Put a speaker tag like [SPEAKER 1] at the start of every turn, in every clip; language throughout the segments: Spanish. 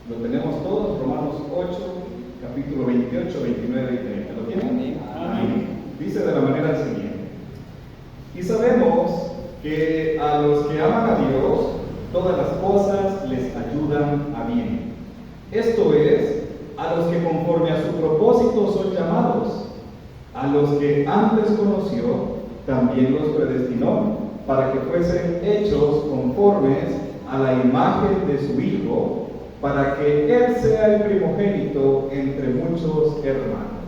[SPEAKER 1] Lo tenemos todos, Romanos 8, capítulo 28, 29 y 30. ¿Lo tienen? Amén. Dice de la manera siguiente: y sabemos que a los que aman a Dios, todas las cosas les ayudan a bien. Esto es, a los que conforme a su propósito son llamados. A los que antes conoció, también los predestinó, para que fuesen hechos conformes a la imagen de su Hijo, para que Él sea el primogénito entre muchos hermanos.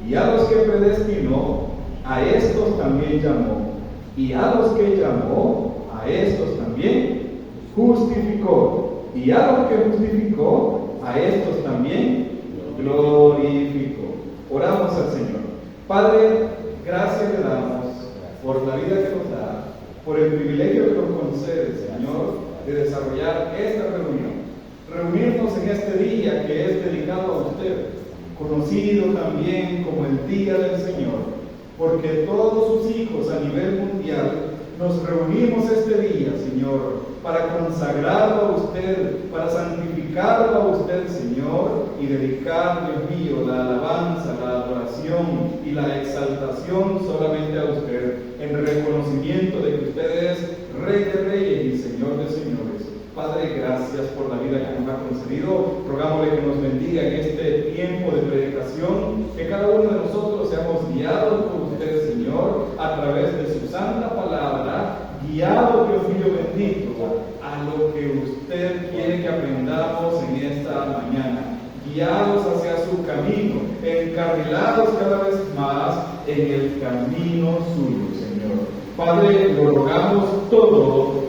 [SPEAKER 1] Y a los que predestinó, a estos también llamó. Y a los que llamó, a estos también justificó. Y a los que justificó, a estos también glorificó. Oramos al Señor. Padre, gracias le damos por la vida que nos da, por el privilegio que nos concede, Señor, de desarrollar esta reunión. Reunirnos en este día que es dedicado a usted, conocido también como el Día del Señor, porque todos sus hijos a nivel mundial nos reunimos este día, Señor, para consagrarlo a usted, para santificarlo a usted, Señor, y dedicar, Dios mío, la alabanza, la adoración y la exaltación solamente a usted, en reconocimiento de que usted es Rey de Reyes y Señor de Señores. Padre, gracias por la vida que nos ha concedido. Rogámosle que nos bendiga en este tiempo de predicación, que cada uno de nosotros seamos guiados por usted, Señor, a través de su santa palabra, guiado, Dios mío bendito, a lo que usted quiere que aprendamos en esta mañana, guiados hacia su camino, encarrilados cada vez más en el camino suyo, Señor. Padre, lo rogamos todo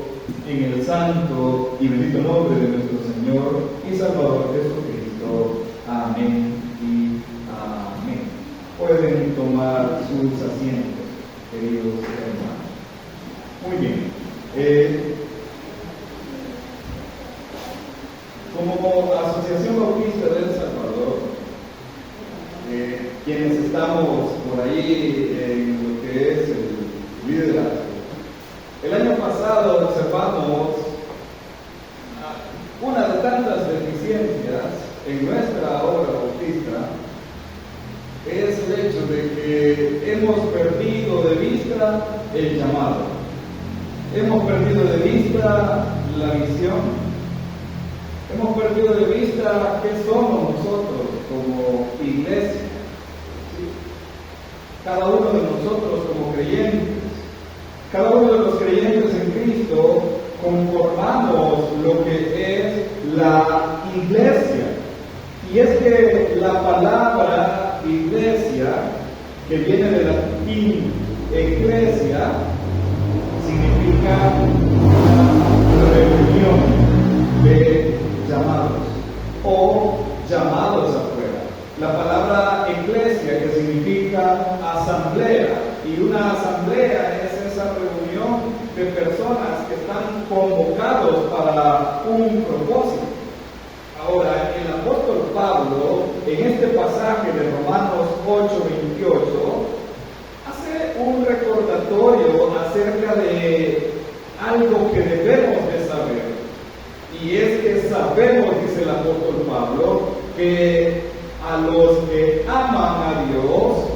[SPEAKER 1] en el santo y bendito nombre de nuestro Señor y Salvador Jesucristo. Amén y amén. Pueden tomar sus asientos, queridos hermanos. Muy bien. Como Asociación Bautista del Salvador, quienes estamos por ahí en lo que es el liderazgo, el año pasado observamos una de tantas deficiencias en nuestra obra bautista, es el hecho de que hemos perdido de vista el llamado, hemos perdido de vista la visión, hemos perdido de vista qué somos nosotros como iglesia, cada uno de nosotros como creyentes. Cada uno de los creyentes en Cristo conformamos lo que es la iglesia. Y es que la palabra iglesia, que viene del latín eclesia, significa una reunión de llamados o llamados afuera. La palabra eclesia, que significa asamblea, y una asamblea es esa reunión de personas que están convocados para un propósito. Ahora, el apóstol Pablo, en este pasaje de Romanos 8:28, hace un recordatorio acerca de algo que debemos de saber. Y es que sabemos, dice el apóstol Pablo, que a los que aman a Dios,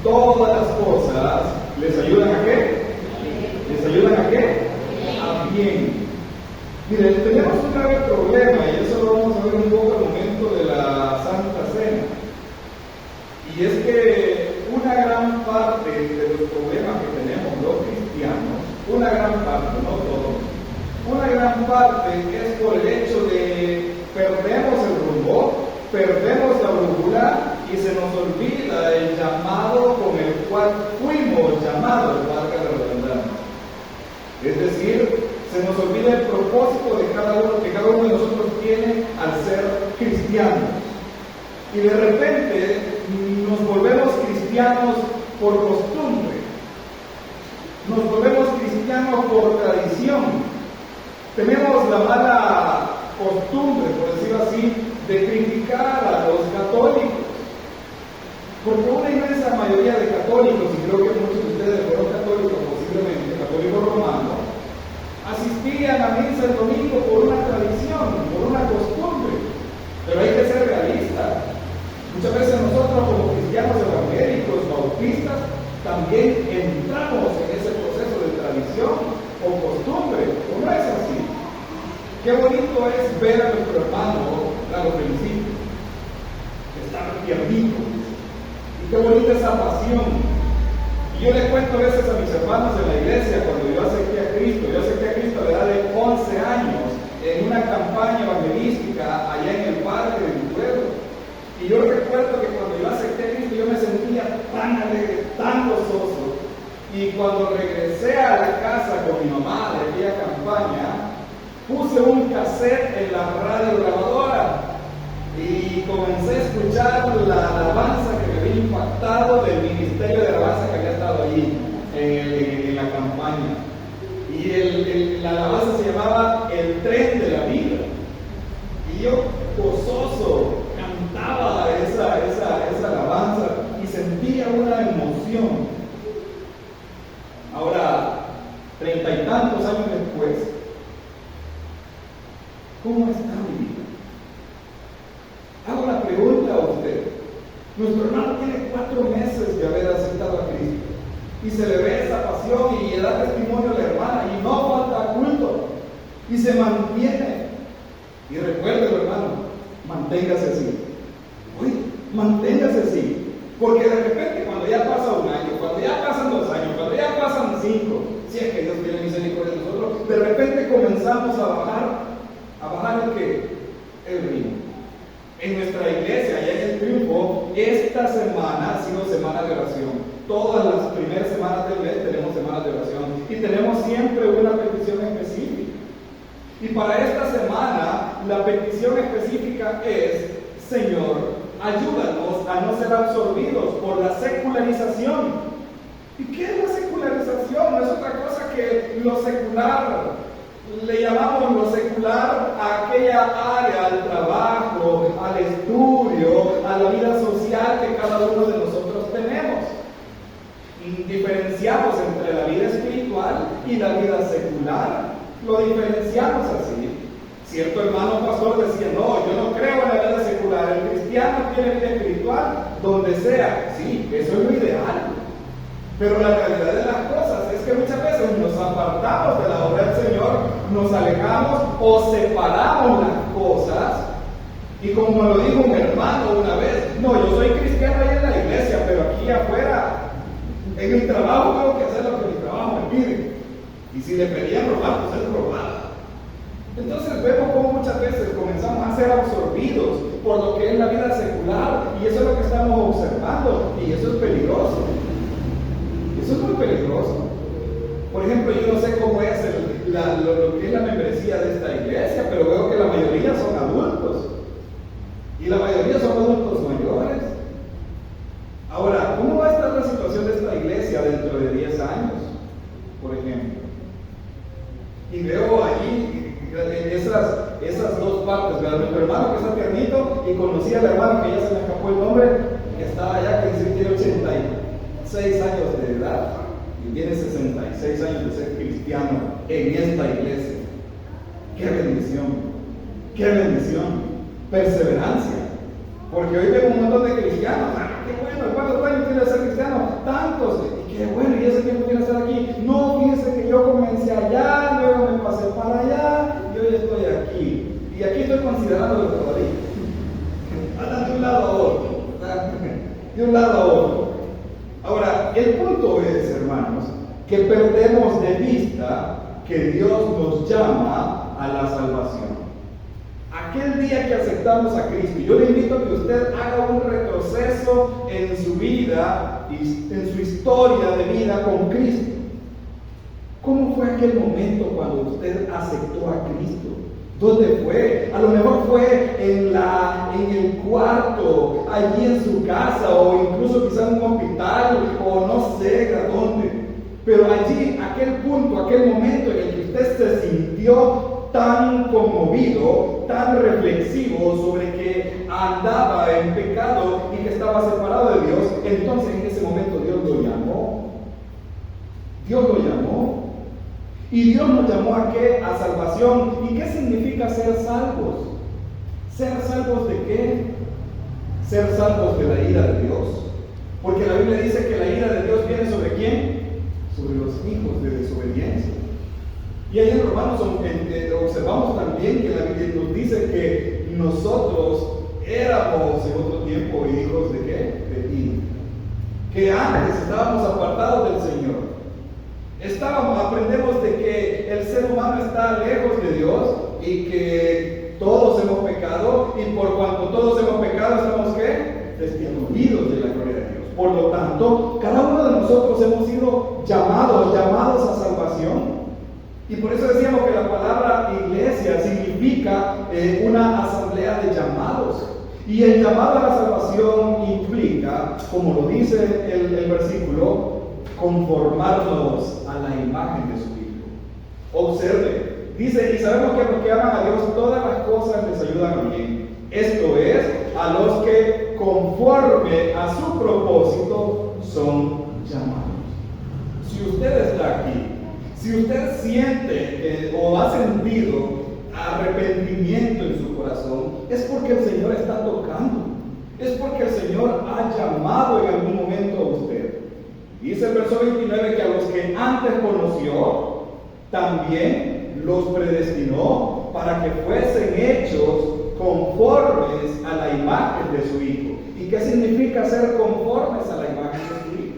[SPEAKER 1] todas las cosas les ayudan ¿a qué? ¿Les ayudan a qué? A bien. Miren, tenemos un grave problema, y eso lo vamos a ver un poco al momento de la Santa Cena. Y es que una gran parte de los problemas que tenemos los cristianos, una gran parte, no todos, una gran parte es por el hecho de perdemos el rumbo, perdemos la brújula y se nos olvida el llamado con el cual fuimos llamados, valga la redundancia. Es decir, se nos olvida el propósito de cada uno, que cada uno de nosotros tiene al ser cristianos. Y de repente nos volvemos cristianos por costumbre, nos volvemos cristianos por tradición. Tenemos la mala costumbre, por decirlo así, de criticar a los católicos. Porque una inmensa mayoría de católicos, y creo que muchos de ustedes fueron católicos, posiblemente católicos romanos, asistían a misa el domingo por una tradición, por una costumbre. ver a nuestro hermano, lo felicito, está tiernito. Y qué bonita esa pasión. Y yo le cuento a veces a mis hermanos en la iglesia, cuando yo acepté a Cristo a la edad de 11 años, en una campaña evangelística allá en el parque de mi pueblo. Y yo recuerdo que cuando yo acepté a Cristo, yo me sentía tan alegre, tan gozoso. Y cuando regresé a la casa con mi mamá de aquella campaña, puse un cassette en la radio grabadora y comencé a escuchar la alabanza que me había impactado del ministerio de alabanza que había estado allí en la campaña. Y la alabanza se llamaba El Tren de la Vida. Y yo, gozoso, cantaba esa alabanza y sentía una emoción. Ahora, 30 y tantos años después, ¿cómo está mi vida? Hago la pregunta a usted. Nuestro hermano tiene 4 meses de haber aceptado a Cristo y se le ve esa pasión y le da testimonio a la hermana y no falta culto y se mantiene. Y recuerde, hermano, manténgase así. Oye, manténgase así. Porque de repente cuando ya pasa un año, cuando ya pasan 2 años, cuando ya pasan 5, si es que Dios tiene misericordia de nosotros, de repente comenzamos a bajar el ritmo. En nuestra iglesia, allá en el Triunfo, esta semana ha sido semana de oración. Todas las primeras semanas del mes tenemos semanas de oración y tenemos siempre una petición específica. Y para esta semana, la petición específica es: Señor, ayúdanos a no ser absorbidos por la secularización. ¿Y qué es la secularización? No es otra cosa que lo secular. Le llamamos lo secular a aquella área, al trabajo, al estudio, a la vida social que cada uno de nosotros tenemos. Y diferenciamos entre la vida espiritual y la vida secular. Lo diferenciamos así. Cierto hermano pastor decía: no, yo no creo en la vida secular, el cristiano tiene vida espiritual donde sea. Sí, eso es lo ideal. Pero la realidad de las cosas es que muchas veces nos apartamos de la obra del Señor, nos alejamos o separamos las cosas. Y como me lo dijo un hermano una vez: no, yo soy cristiano ahí en la iglesia, pero aquí afuera, en mi trabajo tengo que hacer lo que mi trabajo me pide. Y si le pedían robar, pues es robar. Entonces vemos cómo muchas veces comenzamos a ser absorbidos por lo que es la vida secular, y eso es lo que estamos observando, y eso es peligroso. Eso es muy peligroso. Por ejemplo, yo no sé cómo es lo que es la membresía de esta iglesia, pero veo que la mayoría son adultos, y la mayoría son adultos mayores. Ahora, ¿cómo va a estar la situación de esta iglesia dentro de 10 años, por ejemplo? Y veo allí esas dos partes, ¿verdad? Nuestro hermano que está tiernito, y conocí al hermano que ya se me escapó el nombre, que está allá, que tiene 86 años de edad y tiene 66 años de ser cristiano en esta iglesia. ¡Qué bendición! ¡Qué bendición! Perseverancia. Porque hoy vemos un montón de cristianos. ¡Qué bueno! ¿Cuántos años tiene de ser cristiano? ¡Tantos! ¡Y qué bueno! ¿Y ese tiempo tiene estar aquí? No, fíjense que yo comencé allá, luego me pasé para allá y hoy estoy aquí. Y aquí estoy considerándolo todavía. Andan de un lado a otro. De un lado a otro. Ahora, el punto es, hermanos, que perdemos de vista que Dios nos llama a la salvación. Aquel día que aceptamos a Cristo, yo le invito a que usted haga un retroceso en su vida y en su historia de vida con Cristo. ¿Cómo fue aquel momento cuando usted aceptó a Cristo? ¿Dónde fue? A lo mejor fue en el cuarto, allí en su casa, o incluso quizá en un hospital, o no sé a dónde. Pero allí, aquel punto, aquel momento en el que usted se sintió tan conmovido, tan reflexivo sobre que andaba en pecado y que estaba separado de Dios, entonces en ese momento Dios lo llamó. Dios lo llamó. Y Dios nos llamó ¿a qué? A salvación. ¿Y qué significa ser salvos? ¿Ser salvos de qué? Ser salvos de la ira de Dios. Porque la Biblia dice que la ira de Dios viene ¿sobre quién? Sobre los hijos de desobediencia. Y ahí en Romanos observamos también que la Biblia nos dice que nosotros éramos en otro tiempo hijos de ¿qué? De ira. Que antes estábamos apartados del Señor. Aprendemos de que el ser humano está lejos de Dios y que todos hemos pecado, y por cuanto todos hemos pecado estamos ¿qué? Destituidos de la gloria de Dios. Por lo tanto, cada uno de nosotros hemos sido llamados a salvación. Y por eso decíamos que la palabra iglesia significa una asamblea de llamados. Y el llamado a la salvación implica, como lo dice el versículo, conformarnos a la imagen de su Hijo. Observe, dice, y sabemos que a los que aman a Dios todas las cosas les ayudan a bien. Esto es, a los que conforme a su propósito son llamados. Si usted está aquí, si usted siente o ha sentido arrepentimiento en su corazón, es porque el Señor está tocando, es porque el Señor ha llamado en algún momento a usted. Dice el verso 29 que a los que antes conoció, también los predestinó para que fuesen hechos conformes a la imagen de su Hijo. ¿Y qué significa ser conformes a la imagen de su Hijo?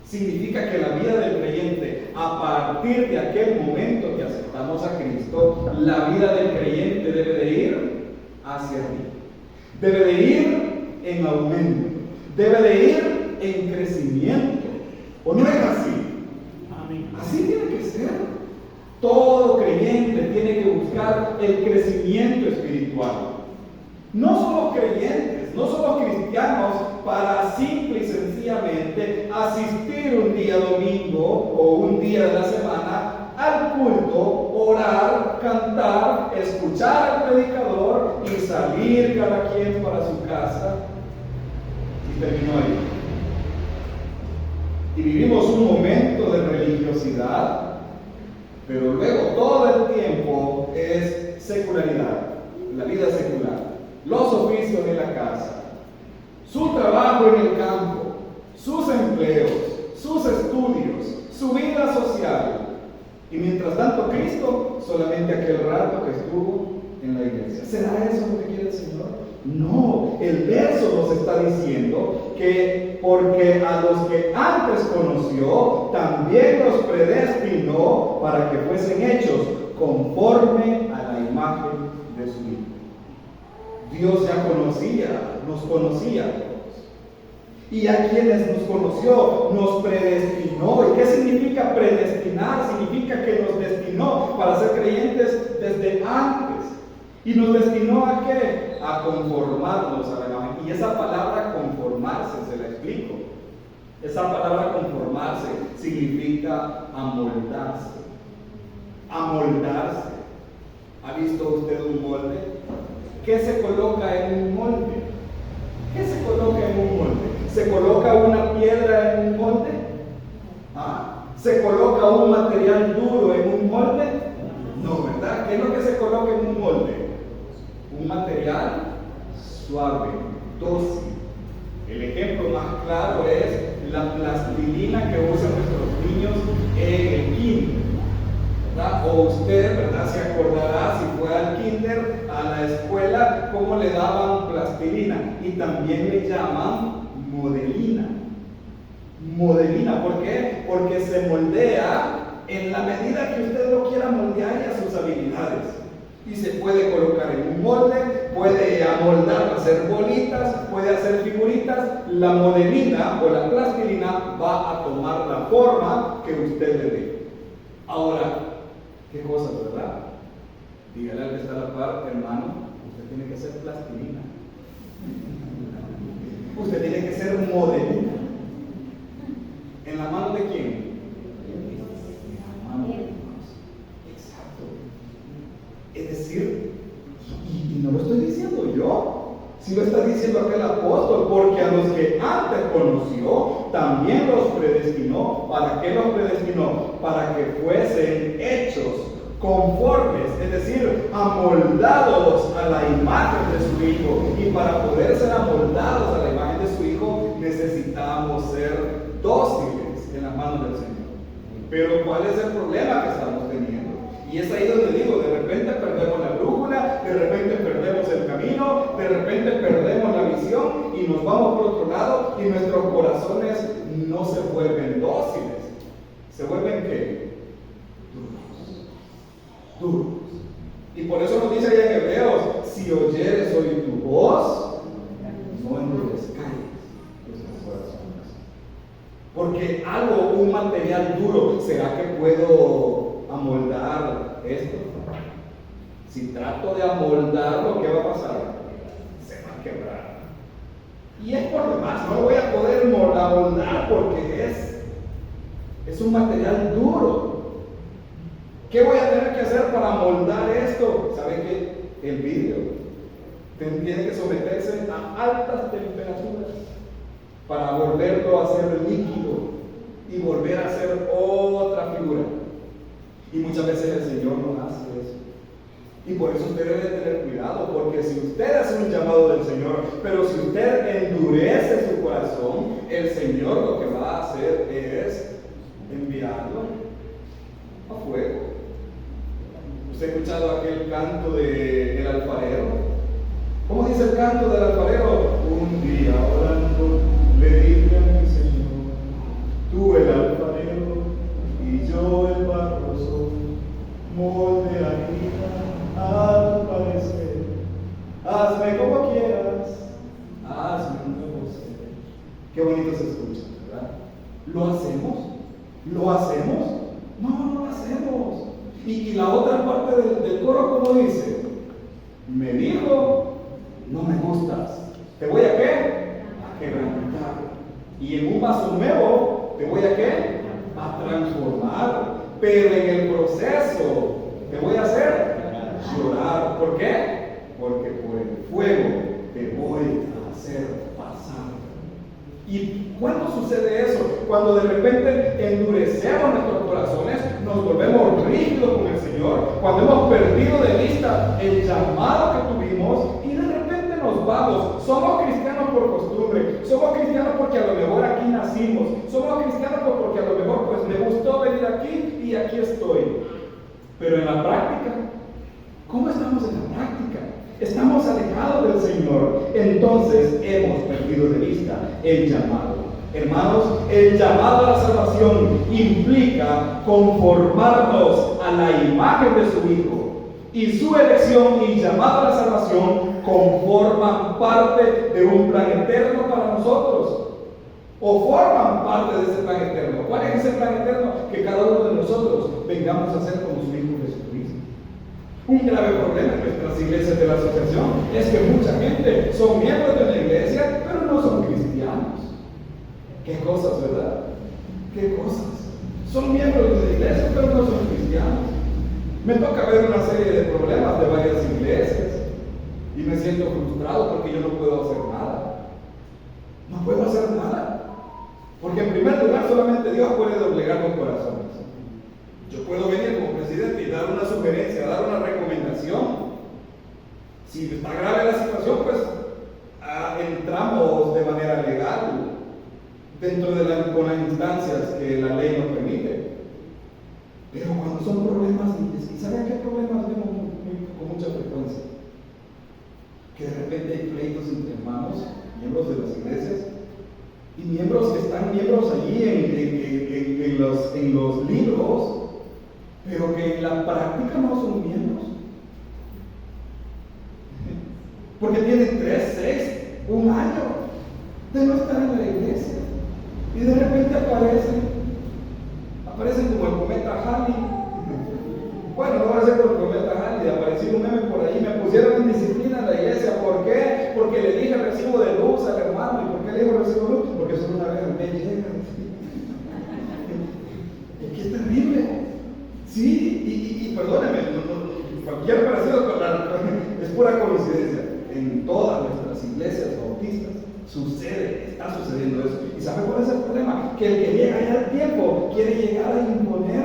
[SPEAKER 1] Significa que la vida del creyente, a partir de aquel momento que aceptamos a Cristo, la vida del creyente debe de ir hacia arriba. Debe de ir en aumento. Debe de ir en crecimiento. ¿O no es así? Amén. Así tiene que ser. Todo creyente tiene que buscar el crecimiento espiritual. No somos creyentes, no somos cristianos para simple y sencillamente asistir un día domingo o un día de la semana al culto, orar, cantar, escuchar al predicador y salir cada quien para su casa. Y terminó ahí. Y vivimos un momento de religiosidad, pero luego todo el tiempo es secularidad, la vida secular. Los oficios en la casa, su trabajo en el campo, sus empleos, sus estudios, su vida social. Y mientras tanto Cristo, solamente aquel rato que estuvo en la iglesia. ¿Será eso lo que quiere el Señor? No, el verso nos está diciendo que porque a los que antes conoció, también los predestinó para que fuesen hechos conforme a la imagen de su Hijo. Dios ya nos conocía a todos. Y a quienes nos conoció, nos predestinó. ¿Y qué significa predestinar? Significa que nos destinó para ser creyentes desde antes. ¿Y nos destinó a qué? A conformarnos a la imagen. Y esa palabra conformarse, se la explico. Esa palabra conformarse significa amoldarse. Amoldarse. ¿Ha visto usted un molde? ¿Qué se coloca en un molde? ¿Qué se coloca en un molde? ¿Se coloca una piedra en un molde? ¿Ah? ¿Se coloca un material duro en un molde? No, ¿verdad? ¿Qué es lo que se coloca en un molde? Un material suave, dócil. El ejemplo más claro es la plastilina que usan nuestros niños en el kinder. ¿Verdad? O usted, ¿verdad?, se acordará si fue al kinder, a la escuela, cómo le daban plastilina. Y también le llaman modelina. Modelina, ¿por qué? Porque se moldea en la medida que usted lo quiera moldear y a sus habilidades. Y se puede colocar en un molde, puede amoldar, hacer bolitas, puede hacer figuritas. La modelina o la plastilina va a tomar la forma que usted le dé. Ahora, qué cosas, ¿verdad? Dígale al que está a la par, hermano, usted tiene que ser plastilina. Usted tiene que ser modelina. ¿En la mano de quién? En la mano de Dios. Exacto. Es decir, y no lo estoy diciendo yo, si lo está diciendo aquel apóstol, porque a los que antes conoció, también los predestinó. ¿Para qué los predestinó? Para que fuesen hechos conformes, es decir, amoldados a la imagen de su Hijo. Y para poder ser amoldados a la imagen de su Hijo, necesitamos ser dóciles en las manos del Señor. Pero ¿cuál es el problema que estamos teniendo? Y es ahí donde digo, de repente perdemos la brújula, de repente perdemos el camino, de repente perdemos la visión y nos vamos por otro lado y nuestros corazones no se vuelven dóciles. ¿Se vuelven qué? Duros. Y por eso nos dice ahí en Hebreos, si oyeres hoy tu voz, no endurezcáis vuestros corazones. Porque algo, un material duro, ¿será que puedo amoldar esto? Si trato de amoldarlo, ¿qué va a pasar? Se va a quebrar. Y es por demás, no lo voy a poder amoldar porque es un material duro. ¿Qué voy a tener que hacer para amoldar esto? ¿Saben qué? El vidrio tiene que someterse a altas temperaturas para volverlo a hacer líquido y volver a hacer otra figura. Y muchas veces el Señor no hace eso. Y por eso usted debe tener cuidado, porque si usted hace un llamado del Señor, pero si usted endurece su corazón, el Señor lo que va a hacer es enviarlo a fuego. ¿Usted ha escuchado aquel canto del alfarero? ¿Cómo dice el canto del alfarero? Un día orando le dije a mi Señor, tú el alfarero y yo el barro soy, molde la vida a tu parecer, hazme como quieras, hazme un nuevo ser. Qué bonito se escucha, ¿verdad? ¿Lo hacemos? ¿Lo hacemos? No, no lo hacemos. Y la otra parte del coro, ¿cómo dice? Me dijo, no me gustas. ¿Te voy a qué? A quebrantar. Y en un vaso nuevo, ¿te voy a qué? A transformar. Pero en el proceso, ¿te voy a hacer? Llorar. ¿Por qué? Porque por el fuego te voy a hacer pasar. ¿Y cuándo sucede eso? Cuando de repente endurecemos nuestros corazones, nos volvemos rígidos con el Señor, cuando hemos perdido de vista el llamado que tuvimos y de repente nos vamos. Somos cristianos por costumbre, somos cristianos porque a lo mejor aquí nacimos, somos cristianos porque a lo mejor pues me gustó venir aquí y aquí estoy. Pero en la práctica, ¿cómo estamos en la práctica? Estamos alejados del Señor, entonces hemos perdido de vista el llamado. Hermanos, el llamado a la salvación implica conformarnos a la imagen de su Hijo, y su elección y llamado a la salvación conforman parte de un plan eterno para nosotros, o forman parte de ese plan eterno. ¿Cuál es ese plan eterno? Que cada uno de nosotros vengamos a ser como su Hijo Jesucristo. Un grave problema en nuestras iglesias de la asociación es que mucha gente son miembros de la iglesia, pero no son cristianos. Qué cosas, ¿verdad? Qué cosas. Son miembros de la iglesia, pero no son cristianos. Me toca ver una serie de problemas de varias iglesias y me siento frustrado porque yo no puedo hacer nada. No puedo hacer nada. Porque en primer lugar solamente Dios puede doblegar los corazones. Yo puedo venir como presidente y dar una sugerencia, dar una recomendación. Si está grave la situación, pues entramos de manera legal dentro de con las instancias que la ley nos permite. Pero cuando son problemas, ¿y saben qué problemas vemos con mucha frecuencia? Que de repente hay pleitos entre hermanos, miembros de las iglesias, y miembros que están miembros allí en los libros, pero que en la práctica no son miembros. Porque tienen 3, 6, 1 año de no estar en la iglesia. Y de repente aparecen como el cometa Halley. Bueno, no va a ser por el cometa Halley, apareció un meme por ahí, me pusieron en disciplina en la iglesia. ¿Por qué? Porque le dije recibo de luz al hermano. ¿Y por qué le digo recibo de luz? Porque solo una vez al mes llega. ¡Qué terrible! Sí, y perdóneme, cualquier parecido es pura coincidencia. En todas nuestras iglesias bautistas está sucediendo eso. ¿Y sabe cuál es el problema? Que el que llega ya al tiempo quiere llegar a imponer,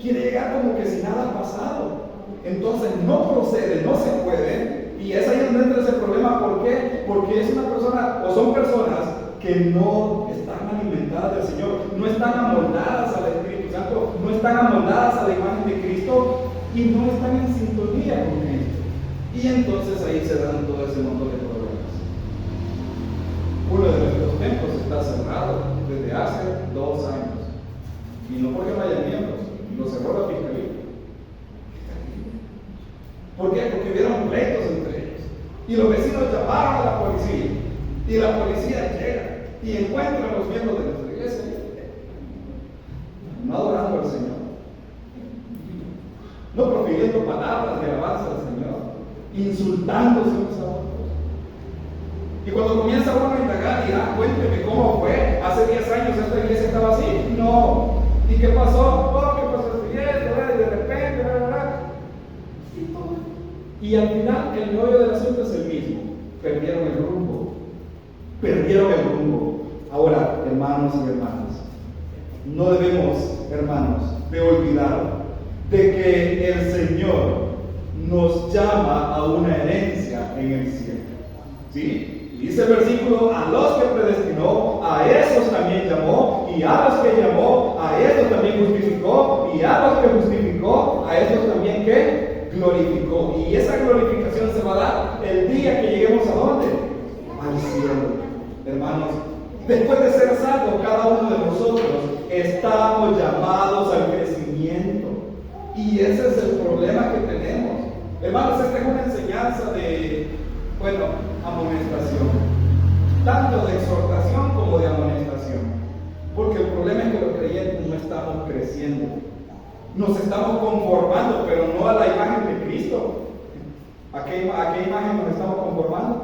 [SPEAKER 1] quiere llegar como que si nada ha pasado. Entonces no procede, no se puede. Y es ahí donde entra ese problema. ¿Por qué? Porque es una persona, o son personas que no están alimentadas del Señor, no están amoldadas al Espíritu Santo. Santo no están amoldadas a la imagen de Cristo y no están en sintonía con Cristo. Y entonces ahí se dan todo ese montón de problemas. Uno de nuestros templos está cerrado desde hace 2 años. Y no porque no haya miembros, lo cerró la fiscalía. ¿Por qué? Porque hubieron pleitos entre ellos. Y los vecinos llamaron a la policía. Y la policía llega y encuentra a los miembros de nuestra iglesia. No adorando al Señor. No profiriendo palabras de alabanza al Señor. Insultándose unos a otros. Y cuando comienza uno a indagar y cuénteme cómo fue. Hace 10 años esta iglesia estaba así. No. ¿Y qué pasó? Oh, ¿qué pasó? Y de repente, y al final el meollo del asunto es el mismo. Perdieron el rumbo. Perdieron el rumbo. Ahora, hermanos y hermanas, no debemos, hermanos, de olvidar de que el Señor nos llama a una herencia en el cielo. ¿Sí? Dice el versículo, a los que predestinó, a esos también llamó, y a los que llamó, a esos también justificó, y a los que justificó, a esos también que glorificó. Y esa glorificación se va a dar el día que lleguemos a ¿dónde? Al cielo. Hermanos, después de ser salvos, cada uno de nosotros estamos llamados al crecimiento. Y ese es el problema que tenemos. Hermanos, esta es una enseñanza de, amonestación. Tanto de exhortación como de amonestación. Porque el problema es que los creyentes no estamos creciendo. Nos estamos conformando, pero no a la imagen de Cristo. ¿A qué imagen nos estamos conformando?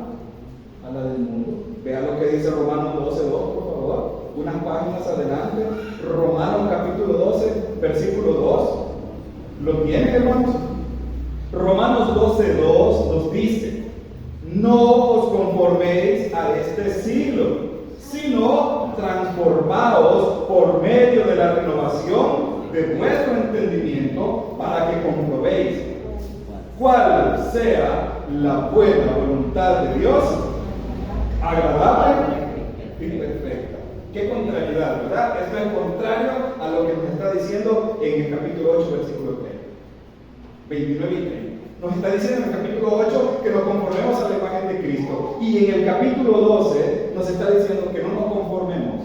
[SPEAKER 1] A la del mundo. Vea lo que dice Romanos 12:2, por favor. Unas páginas adelante. Romanos capítulo 12, versículo 2. ¿Lo tienen, hermanos? Romanos 12:2 nos dice: no os conforméis a este siglo, sino transformaos por medio de la renovación de vuestro entendimiento, para que comprobéis cuál sea la buena voluntad de Dios, agradable y perfecta. Qué contrariedad, ¿verdad? Esto es contrario a lo que nos está diciendo en el capítulo 8, versículo 3, 29 y 30. Nos está diciendo en el capítulo 8 que nos conformemos a la imagen de Cristo. Y en el capítulo 12 nos está diciendo que no nos conformemos.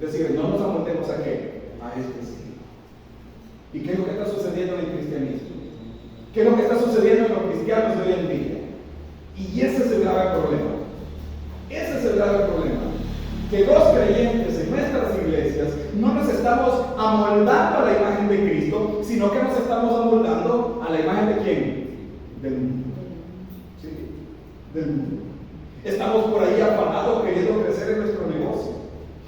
[SPEAKER 1] Es decir, no nos amoldemos a qué? A este siglo. ¿Y qué es lo que está sucediendo en el cristianismo? ¿Qué es lo que está sucediendo en los cristianos de hoy en día? Y ese es el grave problema. Ese es el grave problema. Que los creyentes en nuestras iglesias no nos estamos amoldando a la imagen de Cristo, sino que nos estamos amoldando a la imagen de ¿quién? Del mundo. ¿Sí? Del mundo. Estamos por ahí afanados queriendo crecer en nuestro negocio.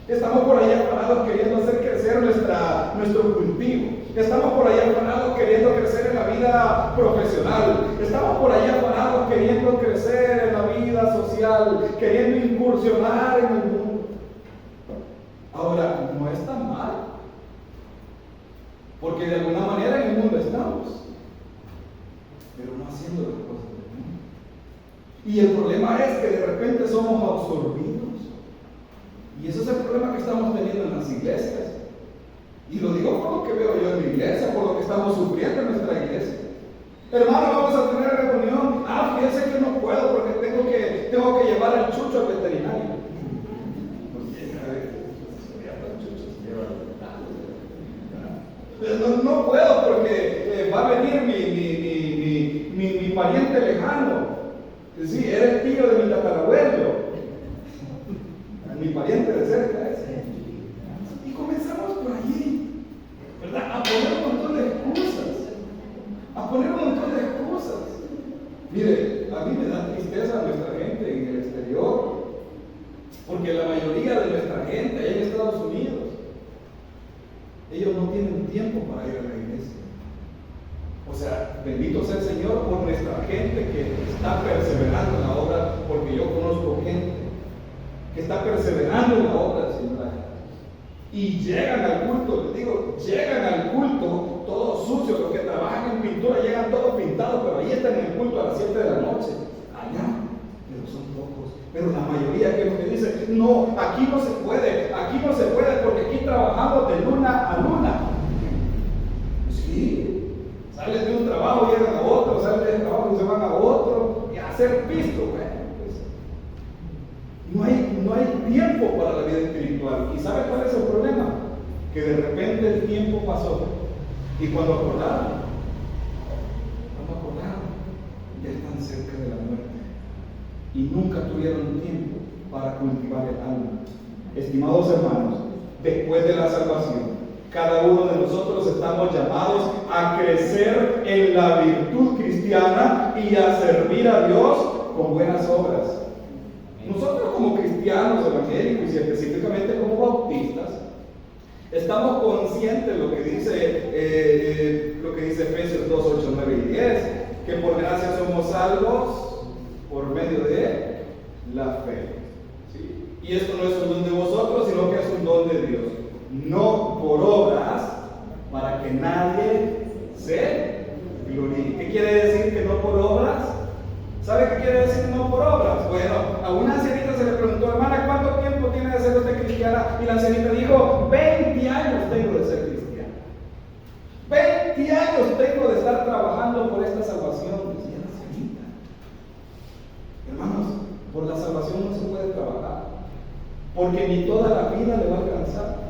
[SPEAKER 1] Estamos por ahí afanados queriendo hacer crecer nuestro cultivo. Estamos por ahí afanados queriendo crecer en la vida profesional. Estamos por ahí afanados queriendo crecer en la vida social, queriendo incursionar en el mundo. Ahora, no está mal, porque de alguna manera en el mundo estamos, pero no haciendo las cosas del mundo. Y el problema es que de repente somos absorbidos. Y ese es el problema que estamos teniendo en las iglesias. Y lo digo por lo que veo yo en mi iglesia, por lo que estamos sufriendo en nuestra iglesia. Hermano, vamos a tener reunión. Fíjense que no puedo porque tengo que llevar al chucho al veterinario. No puedo porque va a venir mi pariente lejano. Sí, eres tío de mi tatarabuelo. Mi pariente de cerca ese. Y comenzamos por allí, ¿verdad? A poner un montón de excusas. Mire, a mí me da tristeza nuestra gente en el exterior, porque la mayoría de nuestra gente allá en Estados Unidos, ellos no tienen tiempo para ir a la iglesia. O sea, bendito sea el Señor por nuestra gente que está perseverando en la obra, porque yo conozco gente que está perseverando en la obra del Señor. Y llegan al culto, les digo, llegan al culto todos sucios, los que trabajan en pintura llegan todos pintados, pero ahí están en el culto a las 7 de la noche. Allá, pero son pocos. Pero la mayoría que es lo que dice, no, aquí no se puede porque aquí trabajamos de luna a luna. ser visto. Bueno, pues, no hay tiempo para la vida espiritual. ¿Y sabe cuál es el problema? Que de repente el tiempo pasó y cuando acordaron, ya están cerca de la muerte y nunca tuvieron tiempo para cultivar el alma. Estimados hermanos, después de la salvación, cada uno de nosotros estamos llamados a crecer en la virtud cristiana y a servir a Dios con buenas obras. Nosotros como cristianos evangélicos y específicamente como bautistas, estamos conscientes de lo que dice Efesios 2, 8, 9 y 10, que por gracia somos salvos por medio de la fe. ¿Sí? Y esto no es un don de vosotros, sino que es un don de Dios. No por obras, para que nadie se gloríe. ¿Qué quiere decir que no por obras? ¿Sabe qué quiere decir no por obras? Bueno, a una ancianita se le preguntó, hermana, ¿cuánto tiempo tiene de ser usted cristiana? Y la ancianita dijo, 20 años tengo de ser cristiana. 20 años tengo de estar trabajando por esta salvación, decía la ancianita. Hermanos, por la salvación no se puede trabajar, porque ni toda la vida le va a alcanzar.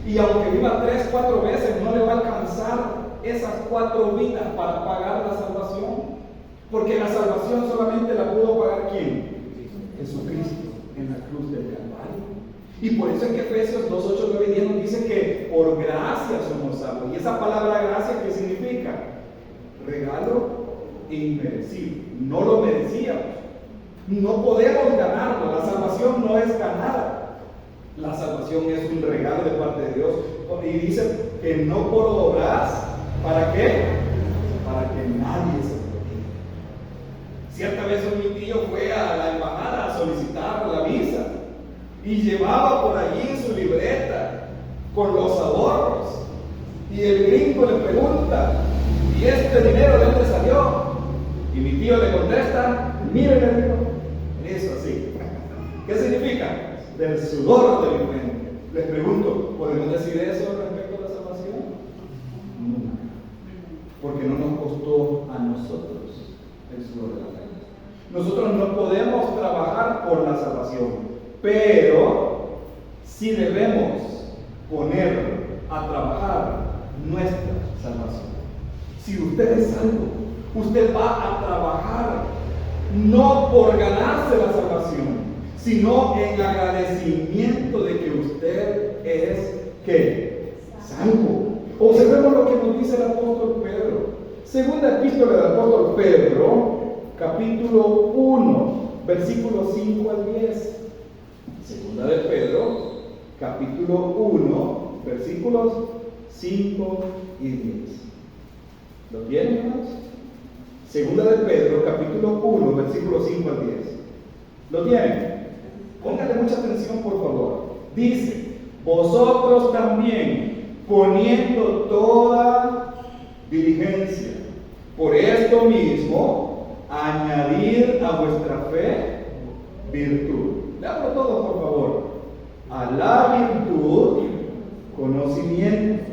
[SPEAKER 1] Y aunque viva 3, 4 veces, no le va a alcanzar esas 4 vidas para pagar la salvación. Porque la salvación solamente la pudo pagar ¿quién? Jesucristo en la cruz del Calvario. Y por eso es que Efesios 2, 8, 9 y 10 nos dice que por gracia somos salvos. Y esa palabra gracia, ¿qué significa? Regalo inmerecido. No lo merecíamos. No podemos ganarlo. La salvación no es ganada. La salvación es un regalo de parte de Dios. Y dice que no por obras, ¿para qué? Para que nadie se gloríe. Cierta vez mi tío fue a la embajada a solicitar la visa y llevaba por allí su libreta con los ahorros. Y el gringo le pregunta, ¿y este dinero de dónde salió? Y mi tío le contesta, mire, le dijo, eso así. ¿Qué significa? Del sudor de mi frente. Les pregunto, ¿podemos decir eso respecto a la salvación? Nunca. Porque no nos costó a nosotros el sudor de la frente. Nosotros no podemos trabajar por la salvación, pero sí debemos poner a trabajar nuestra salvación. Si usted es salvo, usted va a trabajar no por ganarse la salvación, sino en agradecimiento de que usted es ¿qué? Salvo. Observemos lo que nos dice el apóstol Pedro. Segunda epístola del apóstol Pedro, capítulo 1, versículos 5 al 10. Segunda de Pedro, capítulo 1, versículos 5 y 10. ¿Lo tienen, hermanos? Segunda de Pedro, capítulo 1, versículos 5 al 10. ¿Lo tienen? Pónganle mucha atención, por favor. Dice, vosotros también, poniendo toda diligencia, por esto mismo, añadir a vuestra fe virtud. Leámoslo todo, por favor. A la virtud, conocimiento.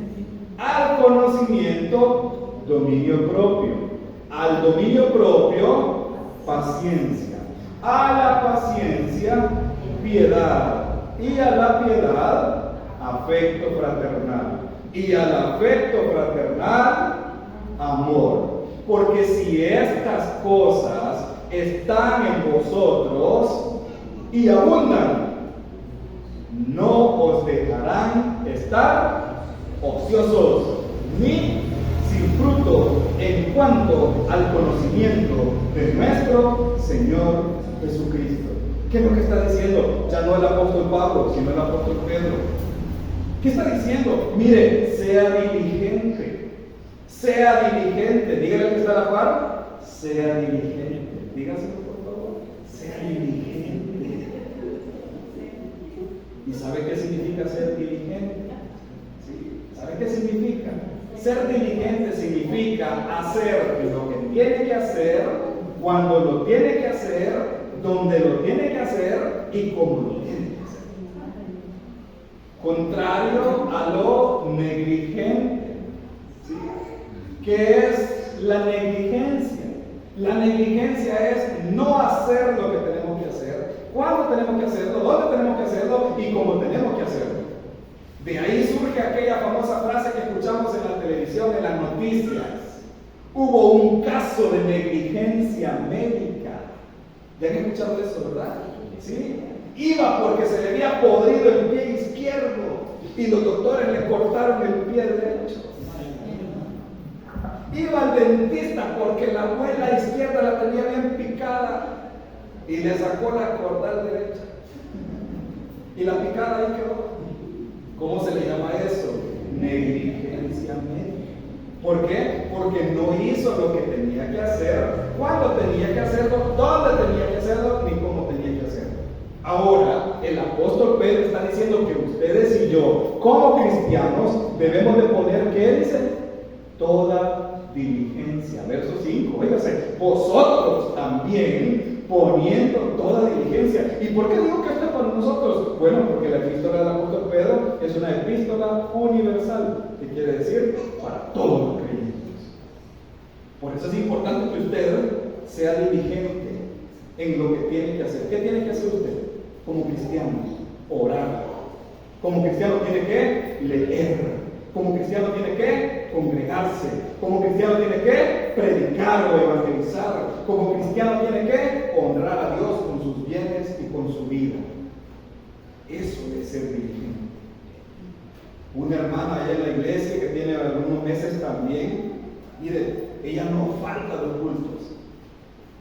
[SPEAKER 1] Al conocimiento, dominio propio. Al dominio propio, paciencia. A la paciencia, piedad. Y a la piedad, afecto fraternal. Y al afecto fraternal, amor. Porque si estas cosas están en vosotros y abundan, no os dejarán estar ociosos ni sin fruto en cuanto al conocimiento de nuestro Señor Jesucristo. ¿Qué es lo que está diciendo? Ya no el apóstol Pablo, sino el apóstol Pedro. ¿Qué está diciendo? Mire, sea diligente. Sea diligente. Dígale que está a la par. Sea diligente. Dígaselo, por favor. Sea diligente. ¿Y sabe qué significa ser diligente? ¿Sí? ¿Sabe qué significa? Ser diligente significa hacer lo que tiene que hacer, cuando lo tiene que hacer, donde lo tiene que hacer y cómo lo tiene que hacer. Contrario a lo negligente. ¿Sí? ¿Qué es la negligencia? La negligencia es no hacer lo que tenemos que hacer, cuándo tenemos que hacerlo, dónde tenemos que hacerlo y cómo tenemos que hacerlo. De ahí surge aquella famosa frase que escuchamos en la televisión, en las noticias. Hubo un caso de negligencia médica. ¿Ya han escuchado eso, verdad? ¿Sí? Iba porque se le había podrido el pie izquierdo y los doctores le cortaron el pie derecho. Iba al dentista porque la muela izquierda la tenía bien picada y le sacó la cordal derecha. Y la picada ahí quedó. ¿Cómo se le llama eso? Negligencia médica. ¿Por qué? Porque no hizo lo que tenía que hacer, cuándo tenía que hacerlo, dónde tenía que hacerlo, ni cómo tenía que hacerlo. Ahora, el apóstol Pedro está diciendo que ustedes y yo, como cristianos, debemos de poner, ¿qué dice? Toda diligencia. Verso 5, oígase, vosotros también poniendo toda diligencia. ¿Y por qué digo que esto es para nosotros? Bueno, porque la epístola del apóstol Pedro es una epístola universal, que quiere decir para todos los creyentes. Por eso es importante que usted sea diligente en lo que tiene que hacer. ¿Qué tiene que hacer usted como cristiano? Orar. Como cristiano tiene que leer. Como cristiano tiene que congregarse. Como cristiano tiene que predicar o evangelizar. Como cristiano tiene que honrar a Dios con sus bienes y con su vida. Eso es ser diligente. Una hermana allá en la iglesia que tiene algunos meses también, mire, ella no falta a los cultos.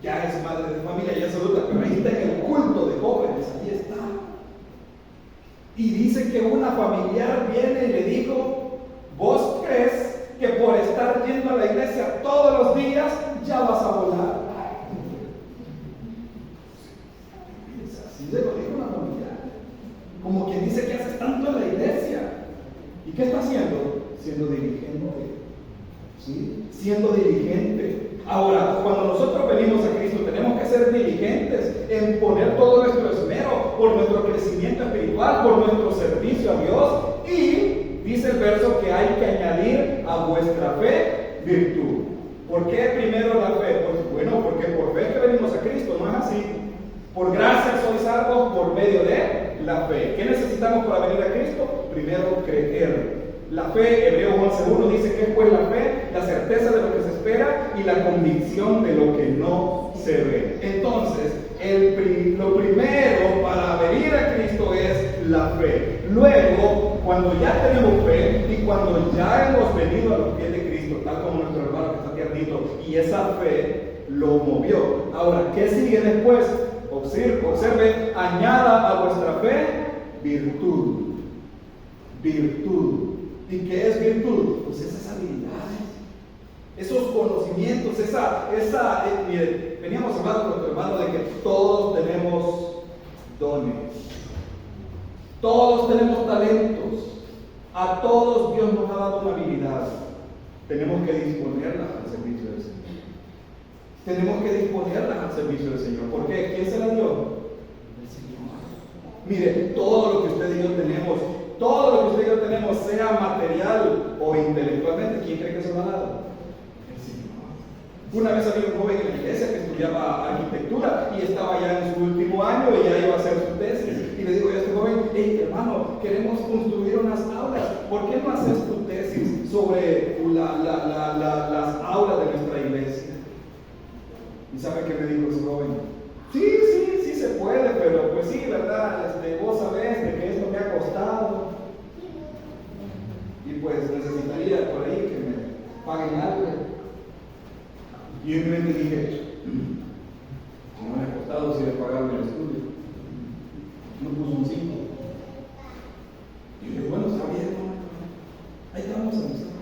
[SPEAKER 1] Ya es madre de familia, ya es adulta, pero ahí está en el culto de jóvenes, ahí está. Y dice que una familiar viene y le dijo: ¿vos crees que por estar yendo a la iglesia todos los días ya vas a volar? Así se lo dijo una familiar. Como quien dice que haces tanto en la iglesia. ¿Y qué está haciendo? Siendo diligente. ¿Sí? Siendo diligente. Ahora, cuando nosotros venimos a Cristo, tenemos que ser diligentes en poner todo nuestro esmero por nuestro crecimiento espiritual, por nuestro servicio a Dios. Y dice el verso que hay que añadir a vuestra fe virtud. ¿Por qué primero la fe? Pues bueno, porque por fe que venimos a Cristo, no es así. Por gracia sois salvos por medio de la fe. ¿Qué necesitamos para venir a Cristo? Primero creer. La fe, Hebreos 11:1 dice que es pues la fe, la certeza de lo que se espera y la convicción de lo que no se ve. Entonces, lo primero para venir a Cristo es la fe. Luego, cuando ya tenemos fe y cuando ya hemos venido a los pies de Cristo, tal como nuestro hermano que está aquí ardito, y esa fe lo movió. Ahora, ¿qué sigue después? Observe, añada a vuestra fe virtud. Virtud. ¿Y qué es virtud? Pues esas habilidades, esos conocimientos, mire, veníamos hablando con nuestro hermano de que todos tenemos dones, todos tenemos talentos, a todos Dios nos ha dado una habilidad, tenemos que disponerlas al servicio del Señor. Tenemos que disponerlas al servicio del Señor. ¿Por qué? ¿Quién se la dio? El Señor. Mire, todo lo que usted y yo tenemos, sea material o intelectualmente, ¿quién cree que se lo ha dado? El Señor. Una vez había un joven en la iglesia que estudiaba arquitectura y estaba ya en su último año y ya iba a hacer su tesis. Y le digo yo a este joven: hey, hermano, queremos construir unas aulas. ¿Por qué no haces tu tesis sobre las aulas de nuestra iglesia? ¿Y sabe qué me dijo ese joven? Sí se puede, pero pues sí, ¿verdad? Vos sabés de que esto me ha costado. Y pues necesitaría por ahí que me paguen algo. Y en mi mente dije: no me ha costado si de pagarme el estudio. No puso un 5. Y yo dije: bueno, está bien, ¿no? Ahí te vamos a mostrar.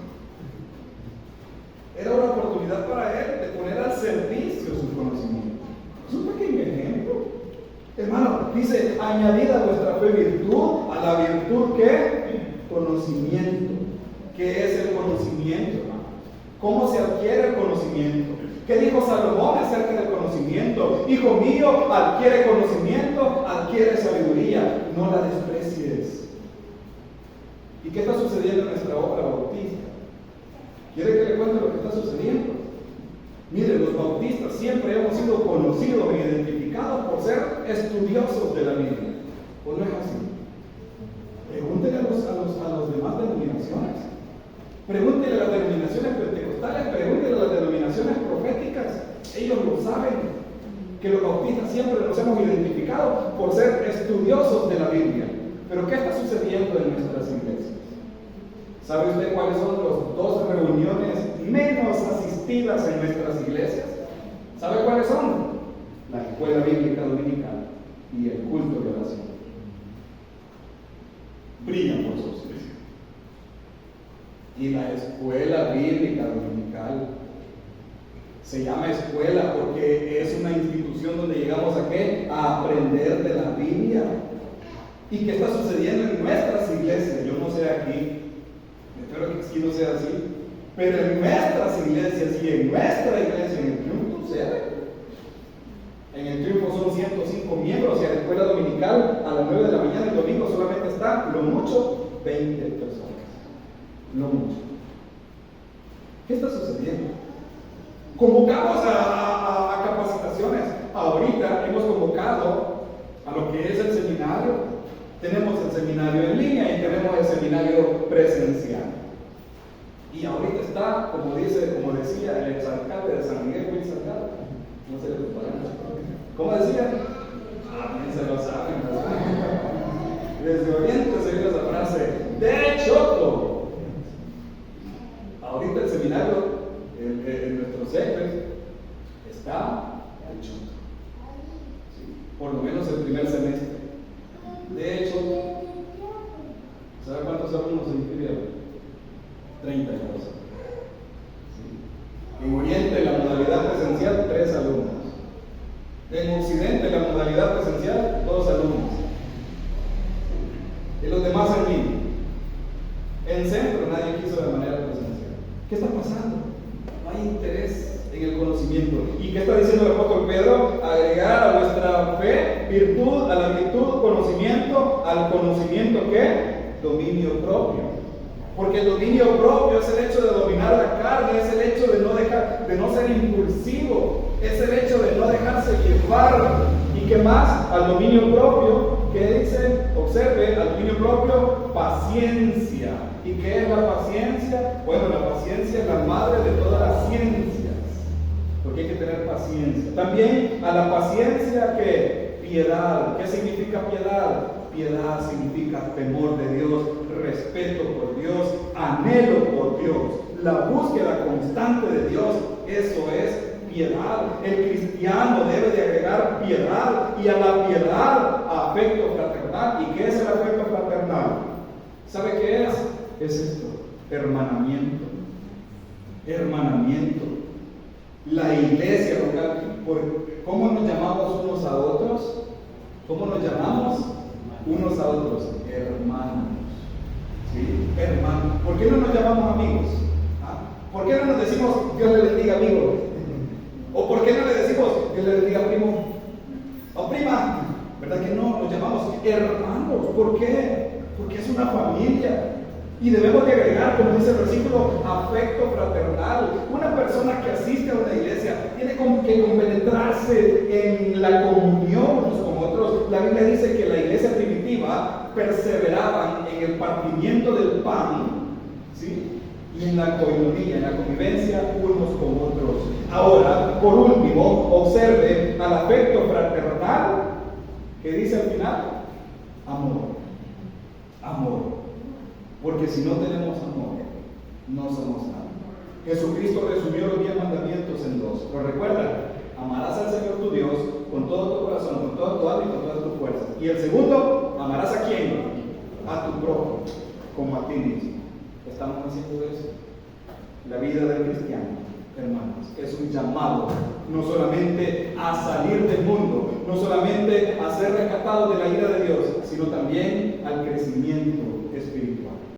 [SPEAKER 1] Era una oportunidad para él de poner al servicio su conocimiento. Es un pequeño ejemplo. Hermano, dice: añadid a vuestra fe virtud, a la virtud ¿qué? Conocimiento. ¿Qué es el conocimiento, hermano? ¿Cómo se adquiere el conocimiento? ¿Qué dijo Salomón acerca del conocimiento? Hijo mío, adquiere conocimiento, adquiere sabiduría, no la desprecies. ¿Y qué está sucediendo en nuestra obra bautista? ¿Quiere que le cuente lo que está sucediendo? Mire, los bautistas siempre hemos sido conocidos e identificados por ser estudiosos de la Biblia. ¿O no es así? Pregúntele a las demás denominaciones. Pregúntele a las denominaciones pentecostales, pregúntele a las denominaciones proféticas. Ellos lo saben, que los bautistas siempre nos hemos identificado por ser estudiosos de la Biblia. Pero ¿qué está sucediendo en nuestras iglesias? ¿Sabe usted cuáles son las 2 reuniones menos asistidas en nuestras iglesias? ¿Sabe cuáles son? La escuela bíblica dominical y el culto de oración. Brillan por su ausencia. Y la escuela bíblica dominical se llama escuela porque es una institución donde llegamos ¿a qué? A aprender de la Biblia. ¿Y qué está sucediendo en nuestras iglesias? Yo no sé aquí, espero que aquí no sea así, pero en nuestras iglesias y en nuestra iglesia, en el Triunfo sucede. En el Triunfo son 105 miembros y en la escuela dominical a las 9 de la mañana el domingo solamente están, lo mucho, 20 personas. Lo mucho. ¿Qué está sucediendo? Convocamos a capacitaciones. Ahorita hemos convocado a lo que es el seminario. Tenemos el seminario en línea y tenemos el seminario presencial. Y ahorita está, como decía el exalcalde de San Miguel, Luis Salgado. No se le preparan. ¿Cómo decía? Bien se lo saben. Desde Oriente se vio esa frase. ¡De Choto! Ahorita el seminario en nuestros sectores está de Choto. ¿Sí? Por lo menos el primer semestre. De hecho, ¿sabe cuántos alumnos se inscribieron? 32. ¿Sí? En Oriente, la modalidad presencial, 3 alumnos. En Occidente, la modalidad presencial, 2 alumnos. ¿Sí? Y los demás en línea. En Centro, nadie quiso de manera presencial. ¿Qué está pasando? No hay interés en el conocimiento. ¿Y qué está diciendo el apóstol Pedro? Agregar a vuestra fe virtud, a la virtud conocimiento, al conocimiento ¿qué? Dominio propio. Porque el dominio propio es el hecho de dominar la carne, es el hecho de no ser impulsivo, es el hecho de no dejarse llevar. ¿Y qué más? Al dominio propio, ¿qué dice? Observe, al dominio propio, paciencia. ¿Y qué es la paciencia? Bueno, la paciencia es la madre de todas las ciencias, porque hay que tener paciencia. También a la paciencia, ¿qué? Piedad. ¿Qué significa piedad? Piedad significa temor de Dios, respeto por Dios, anhelo por Dios, la búsqueda constante de Dios. Eso es piedad. El cristiano debe de agregar piedad, y a la piedad afecto fraternal. ¿Y qué es el afecto fraternal? ¿Sabe qué es? Es esto, hermanamiento. Hermanamiento. La iglesia local, ¿cómo nos llamamos unos a otros? ¿Cómo nos llamamos unos a otros? Hermanos. ¿Sí? Hermanos. ¿Por qué no nos llamamos amigos? ¿Por qué no nos decimos Dios le bendiga amigo? ¿O por qué no le decimos Dios le bendiga primo? ¿O prima? ¿Verdad que no? Nos llamamos hermanos. ¿Por qué? Porque es una familia. Y debemos de agregar, como dice el versículo, afecto fraternal. Una persona que asiste a una iglesia tiene que compenetrarse en la comunión unos con otros. La Biblia dice que la iglesia primitiva perseveraban en el partimiento del pan, ¿sí? Y en la coinonía, en la convivencia unos con otros. Ahora, por último, observe al afecto fraternal, que dice al final, amor. Amor. Porque si no tenemos amor, no somos nada. Jesucristo resumió los 10 mandamientos en 2. ¿Lo recuerdan? Amarás al Señor tu Dios con todo tu corazón, con todo tu alma y con todas tus fuerzas. Y el segundo, amarás a quién? A tu prójimo, como a ti mismo. ¿Estamos haciendo eso? La vida del cristiano, hermanos, es un llamado no solamente a salir del mundo, no solamente a ser rescatados de la ira de Dios, sino también al crecimiento espiritual.